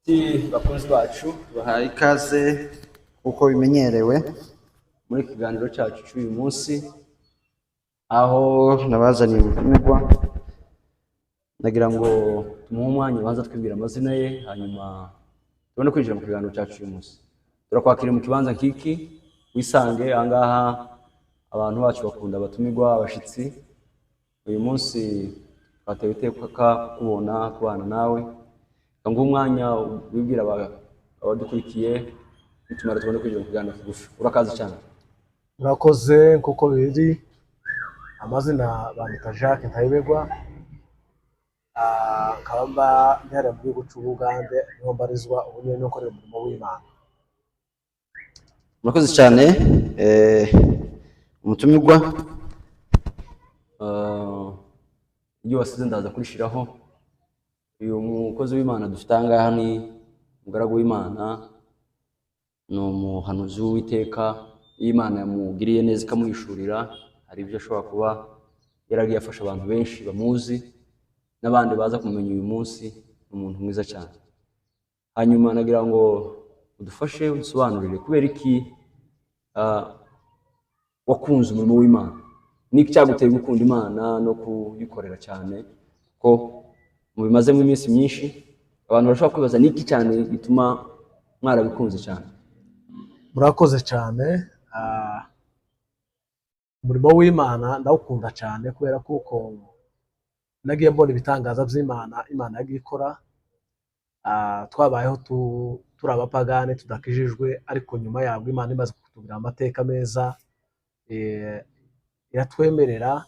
Bakunzi bacu bahaye ikaze uko bimenyerewe muri kiganiro cyacu cy'uyu munsi, aho nabazaniye umutumirwa. Nagira ngo tumuhe umwanya abanza twibwira amazina ye, hanyuma tubone kwinjira mu kiganiro cyacu cy'uyu munsi. Turakwakira mu kibanza nk'iki, wisange ahangaha. Abantu bacu bakunda abatumirwa, abashitsi. Uyu munsi twatewe iteka kubana nawe. Ngo umwanya wibwira abadukurikiye nitumara tubone kwinjira mu kiganiro kigufi. Urakaze cyane. Murakoze kuko biri amazina bamita Jacques Ntayibegwa, nkaba ntihariye mu gihugu cy'u Bugande, niho mbarizwa ubu niyo nkorera umurimo w'Imana. Murakoze cyane umutumirwa. Iyo wasize ndaza kurishiraho. Uyu mukozi w'Imana dufite ahangaha ni umugaragu w'Imana, ni umuhanuzi w'Uwiteka. Iyo Imana yamugiriye neza ikamuhishurira, hari ibyo ashobora kuba yaragiye afasha abantu benshi bamuzi, n'abandi baza kumenya uyu munsi. Ni umuntu mwiza cyane. Hanyuma nagira ngo udufashe udusobanurire kubera iki wakunze umurimo w'Imana. Niki cyaguteye gukunda Imana no kuyikorera cyane? Ko mubimazemo iminsi myinshi, abantu barashobora kwibaza niki cyane gituma mwarabikunze cyane. Murakoze cyane. Umurimo w'Imana ndawukunda cyane kubera kuko nagiye mbona ibitangaza by'Imana Imana yagiye ikora. Twabayeho turi abapagane tudakijijwe, ariko nyuma yabwo Imana imaze kutubwira amateka meza, iratwemerera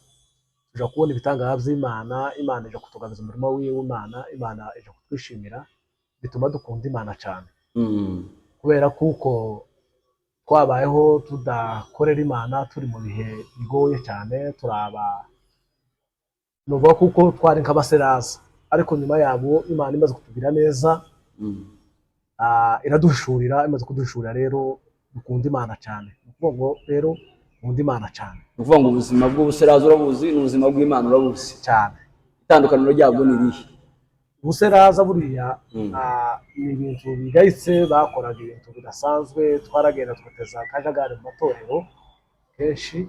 tuja kubona ibitangaza by'Imana. Imana ije kutugabiza umurimo w'Imana, Imana ije kutwishimira, bituma dukunda Imana cyane. Kubera kuko twabayeho tudakorera Imana, turi mu bihe bigoye cyane, nuvuga kuko twari nk'abaseraza, ariko nyuma yabo Imana imaze kutubwira neza, iraduhishurira. Imaze kuduhishurira rero dukunda Imana cyane. Ni ukuvuga ngo rero nkunda Imana cyane. Ni ukuvuga ngo ubuzima bw'ubuseraza urabuzi, n'ubuzima bw'Imana urabuzi cyane. Itandukaniro ryabwo ni irihe? Ubuseraza buriya ni ibintu bigayitse, bakoraga ibintu bidasanzwe. Twaragenda tugateza akajagari mu matorero kenshi,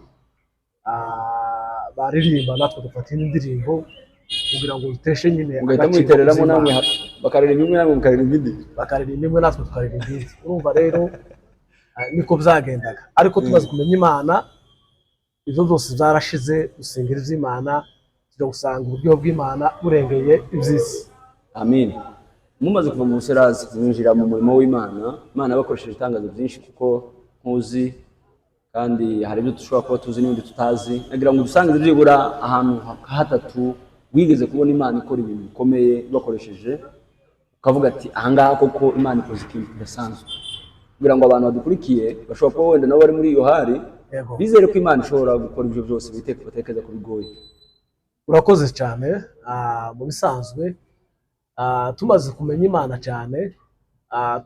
baririmba natwe dufata indirimbo kugira ngo duteshe nyine agaciro namwe, bakaririmba imwe namwe mukaririmba indi, bakaririmba imwe natwe tukaririmba indi. Urumva rero niko byagendaga, ariko tumaze kumenya Imana ibyo byose byarashize. Dusengera iby'Imana, tujya gusanga uburyo bw'Imana burengeye iby'isi. Amen. Mumaze kuva mu buseraza mwinjira mu murimo w'Imana. Imana bakoresheje itangazo byinshi kuko nkuzi, kandi hari ibyo dushobora kuba tuzi n'ibindi tutazi. Nagira ngo dusangize byibura ahantu hatatu wigeze kubona Imana ikora ibintu bikomeye bakoresheje, ukavuga ati ahangaha koko Imana ikoze ikintu kidasanzwe, kugira ngo abantu badukurikiye bashobora kuba wenda nabo bari muri iyo hari bizere ko Imana ishobora gukora ibyo byose batekereza ko bigoye. Urakoze cyane. Mu bisanzwe tumaze kumenya Imana cyane,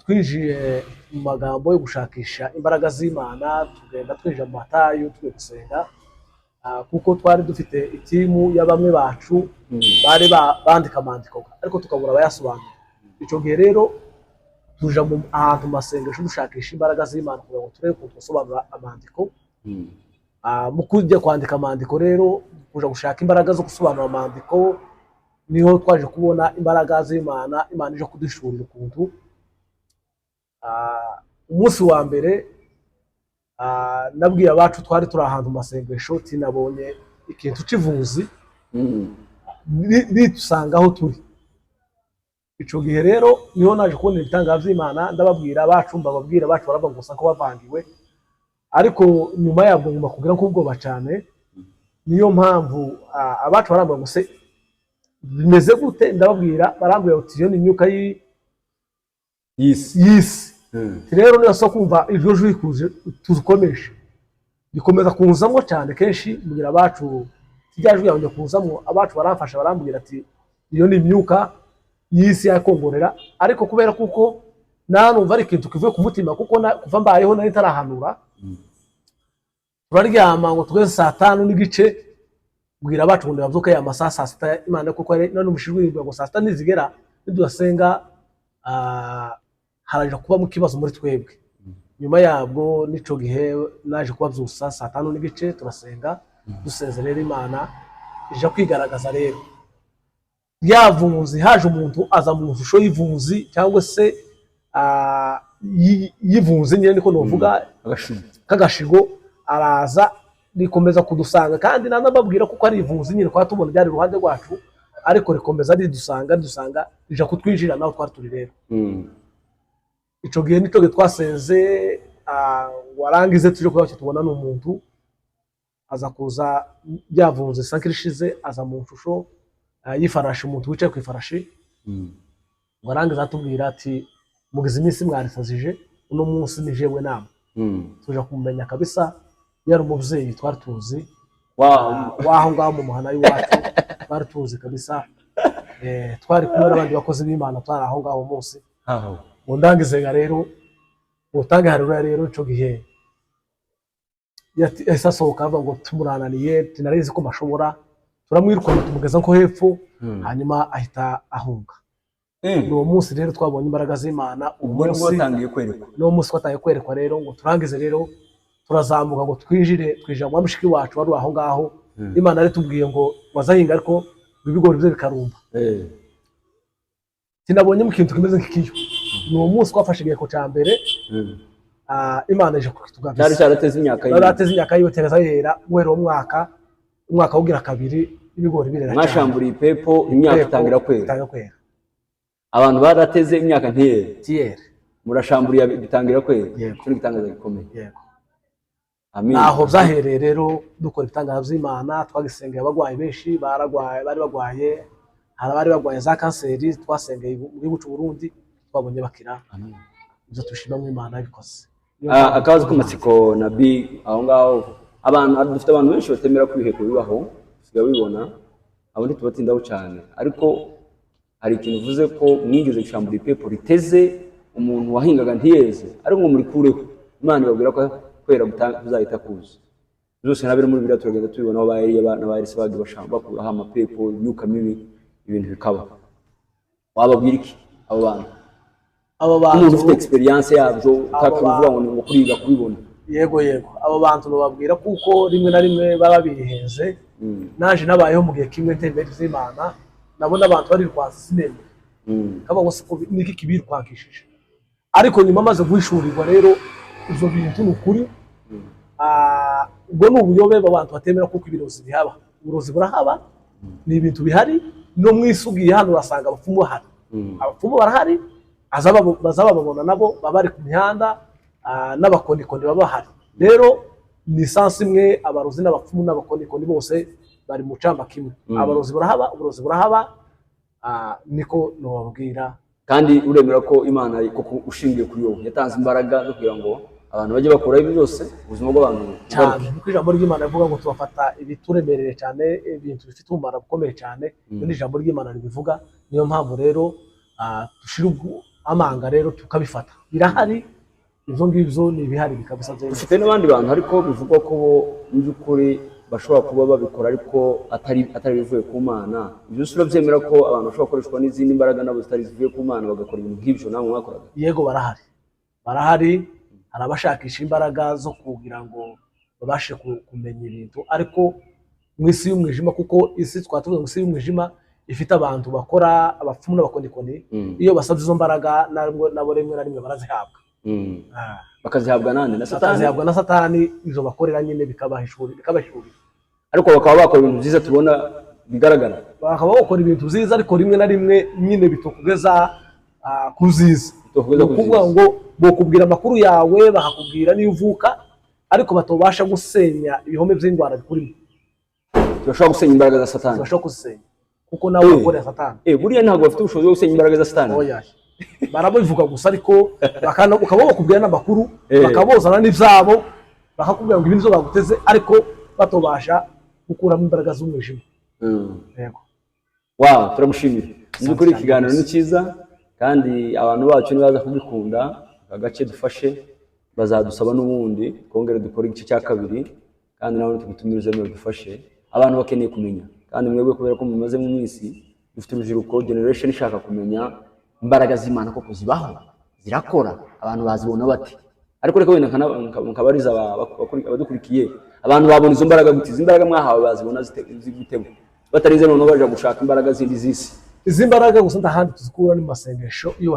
twinjiye mu magambo yo gushakisha imbaraga z'Imana, tugenda twinjira mu matayu twe gusenga, kuko twari dufite itimu ya bamwe bacu bari bandika amandiko, ariko tukabura abayasobanura. Icyo gihe rero tuja ahantu mu masengesho dushakisha imbaraga z'Imana kugira ngo turebe ukuntu dusobanura amandiko. Mu kujya kwandika amandiko rero, kuja gushaka imbaraga zo gusobanura amandiko, niho twaje kubona imbaraga z'Imana. Imana ije kudushurira ukuntu. Umunsi wa mbere nabwiye abacu twari turi ahantu mu masengesho, tinabonye ikintu cy'ivuzi bitusanga aho turi. Icyo gihe rero niho naje kubona ibitangaza by'Imana, ndababwira abacu, mbabwira abacu baravuga ngo gusa ko bavangiwe, ariko nyuma yabwo nguma kugira nk'ubwoba cyane. Niyo mpamvu abacu barambwira ngo se bimeze gute? Ndababwira, barambwira uti iyo ni imyuka y'isi. Rero niyo so kumva iryo jwi kuje tuzukomeje, gikomeza kunzamo cyane kenshi. Mugira abacu kijyajwe yabonye kunzamo, abacu baramfasha, barambwira ati iyo ni imyuka y'isi yakongorera. Ariko kubera kuko nanumva ari ikintu kivuye ku mutima, kuko kuva mbayeho nari tarahanura, turaryama ngo tugeze 5:30, bwira abacu ngo bavuke ya masaha 6 Imana kuko ari none umushijwe ngo 6 nizigera nidusenga haraje kuba mu kibazo muri twebwe. Nyuma yabwo nico gihe naje kubabyusa 5:30 turasenga dusezerera Imana ije kwigaragaza rero yavunzi haje umuntu aza mu shusho y'ivunzi cyangwa se yivunzi nyine niko novuga kagashigo araza rikomeza kudusanga kandi nanababwira kuko ari ivunzi nyine kwa tubona byari ruhande rwacu ariko rikomeza dusanga rije kutwinjira naho twari turi rero. Ico gihe nito twasenze warangize tuje kuba tubona n'umuntu aza kuza byavunze sankirishize aza mu shusho yifarashi umuntu wicaye ku ifarashi warangiza atubwira ati mugize iminsi mwarisazije uno munsi nijewe nama tuje kumenya kabisa yari umuvyeyi twari tuzi waho ngaho mu muhana y'iwacu twari tuzi kabisa twari kumwe n'abandi bakozi b'Imana twari aho ngaho munsi ngo ndangize rero utange harura rero ico gihe yasasohoka ava ngo tumurananiye tinarizi ko mashobora turamwirukana tumugeza nko hepfo hanyuma ahita ahunga. Uwo munsi rero twabonye imbaraga z'Imana umunsi watangiye kwerekwa no munsi watangiye kwerekwa rero ngo turangize rero turazamuka ngo twinjire mu mushiki wacu wari aho ngaho. Imana ari tubwiye ngo wazahinga ariko ibigori bye bikarumba. Tinabonye mu kintu kimeze nk'ikiyo uwo munsi twafashe igihe ko cyambere Imana ije kutugabisa cyari cyarateze imyaka yiwe tereza yera wera umwaka ugira kabiri ibigori birera mwashamburiye ipepo imyaka itangira kwera abantu barateze imyaka ntiyere murashamburiye bitangira kwera cyo gitangaza gikomeye. Amen. Aho byahereye rero dukora ibitangaza by'Imana twagisengeye abagwayi benshi bari bagwaye harabari bagwaye za kanseri twasengeye muri bucu Burundi twabonye bakira. Amen. Ibyo tushima mu Imana bikoze. Akabazo k'amatsiko nabi aho ngaho abantu dufite abantu benshi batemera kwiheko bibaho siga bibona abo ntitubatindaho cyane ariko hari ikintu uvuze ko mwigeze gushambura ipepo riteze umuntu wahingaga ntiyeze ariko ngo muri kureho Imana ibabwira ko kwera bizahita kuza byose nabere muri biriya turagenda tubibona aho bayiriye n'abayirisi bagi bashamba bakuraho amapepo imyuka mibi ibintu bikaba wababwira iki abo bantu ufite experience yabyo utakuvuga ngo kuriga kubibona? Yego abo bantu bababwira kuko rimwe na rimwe baba bihenze. Naje nabayeho mu gihe kimwe ntembere z'Imana nabona abantu bari kwasa sinema kaba wose ko niki kibiri kwankishije ariko nyuma maze guhishurirwa rero izo bintu n'ukuri ubwo n'ubuyobe abantu batemera kuko ibirozi bihaba uburozi burahaba ni ibintu bihari no mwisugiye hano urasanga abapfumu bahari abapfumu barahari bazababona nabo babari ku mihanda n'abakonikoni baba bahari rero ni sansi imwe abarozi n'abapfumu n'abakonikoni bose bari mu camba kimwe. Abarozi burahaba uburozi burahaba niko nobabwira kandi uremera ko Imana koko ushingiye kuri yo yatanze imbaraga zo kugira ngo abantu bajye bakora ibi byose ubuzima bw'abantu cyane kuko ijambo ry'Imana rivuga ngo tubafata ibituremerere cyane ibintu bifite umumaro ukomeye cyane ni ijambo ry'Imana ribivuga. Niyo mpamvu rero dushira amanga rero tukabifata birahari ivyo ngivyo ni bihari bikabisa byo. Ufite n'abandi bantu ariko bivugwa ko mu by'ukuri bashobora kuba babikora ariko atari bivuye ku Mana. Ibyo urabyemera ko abantu bashobora gukoreshwa n'izindi imbaraga nabo zitari zivuye ku Mana bagakora ibintu nk'ibyo namwe mwakoraga? Yego barahari hari abashakisha imbaraga zo kugira ngo babashe kumenya ibintu ariko mu isi y'umwijima kuko isi twatuvuze mu isi y'umwijima ifite abantu bakora abapfumu n'abakonikoni iyo basabye izo mbaraga nabo rimwe na rimwe barazihabwa bakazihabwa nande na Satani? Bakazihabwa na Satani izo bakorera nyine bikabahishura ariko bakaba bakora ibintu byiza tubona bigaragara bakaba bakora ibintu byiza ariko rimwe na rimwe nyine bitokugeza kuziza kuvuga ngo bokubwira amakuru yawe bakakubwira niyo uvuka ariko batobasha gusenya ibihome by'indwara bikurimo. Bashobora gusenya imbaraga za Satani bashobora gusenya kuko nawe ukorera Satani buriya ntabwo bafite ubushobozi bwo gusenya imbaraga za Satani. Barabivuga gusa ariko ukaba bakubwira n'amakuru bakabozana n'ivyabo bakakubwira ngo ibintu zo baguteze ariko batobasha gukuramo imbaraga z'umwijima. Yego turamushimira kuri ikiganiro ni cyiza kandi abantu bacu nibaza kubikunda agace dufashe bazadusaba n'ubundi kongera dukora igice cya kabiri kandi nawe tugutumirize mu dufashe abantu bakeneye kumenya kandi mwebwe kubera ko mumaze mu minsi dufite urubyiruko generation ishaka kumenya imbaraga z'Imana koko zibaho zirakora abantu bazibona bati ariko reka wenda nkabariza abadukurikiye abantu babona izo mbaraga gute izo mbaraga mwahawe bazibona zigutemo batarinze none baje gushaka imbaraga zindi zisi izi mbaraga gusa ndahandi tuzikura ni masengesho iyo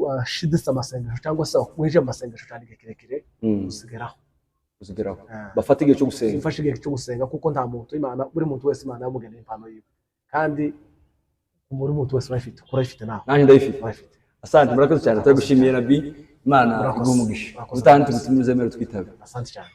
washiditse amasengesho cyangwa se wije amasengesho cyane kirekire usigeraho bafata igihe cyo gusenga ufashe igihe cyo gusenga kuko nta muntu Imana buri muntu wese Imana yamugeneye impano yiwe kandi muri muntu wese urayifite urayifite nawe nanjye ndayifite asante murakoze cyane turi gushimiye nabi Imana igumugisha utandi tumutumize mbere twitabe asante cyane